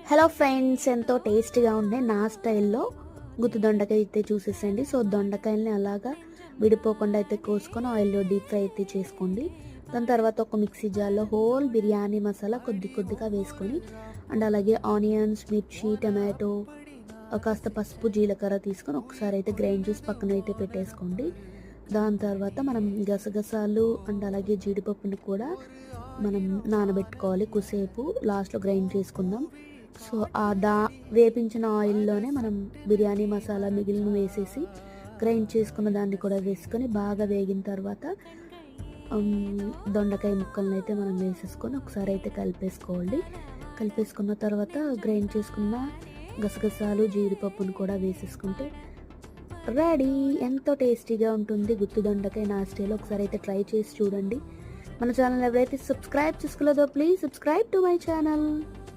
Hello friends, ఎంతో టేస్టీగా ఉండే నా స్టైల్లో గుత్తి దొండకాయ అయితే చూసేసండి. సో దొండకాయల్ని అలాగా విడిపోకుండా అయితే కోసుకొని ఆయిల్లో డీప్ ఫ్రై అయితే చేసుకోండి. దాని తర్వాత ఒక మిక్సీ జార్లో హోల్ బిర్యానీ మసాలా కొద్దిగా వేసుకొని అండ్ అలాగే ఆనియన్స్, మిర్చి, టమాటో, కాస్త పసుపు, జీలకర్ర తీసుకొని ఒకసారి అయితే గ్రైండ్ చేసి పక్కన అయితే పెట్టేసుకోండి. దాని తర్వాత మనం గసగసాలు అండ్ అలాగే జీడిపప్పుని కూడా మనం నానబెట్టుకోవాలి కుసేపు. లాస్ట్లో గ్రైండ్ చేసుకుందాం. సో వేపించిన ఆయిల్లోనే మనం బిర్యానీ మసాలా మిగిలిన వేసేసి గ్రైండ్ చేసుకున్న దాన్ని కూడా వేసుకొని బాగా వేగిన తర్వాత దొండకాయ ముక్కలను అయితే మనం వేసేసుకొని ఒకసారి అయితే కలిపేసుకున్న తర్వాత గ్రైండ్ చేసుకున్న గసగసాలు, జీడిపప్పును కూడా వేసేసుకుంటే రెడీ. ఎంతో టేస్టీగా ఉంటుంది గుత్తి దొండకాయ నా స్టైల్లో. ఒకసారి అయితే ట్రై చేసి చూడండి. మన ఛానల్ ఎవరైతే సబ్స్క్రైబ్ చేసుకోలేదో please subscribe to my channel.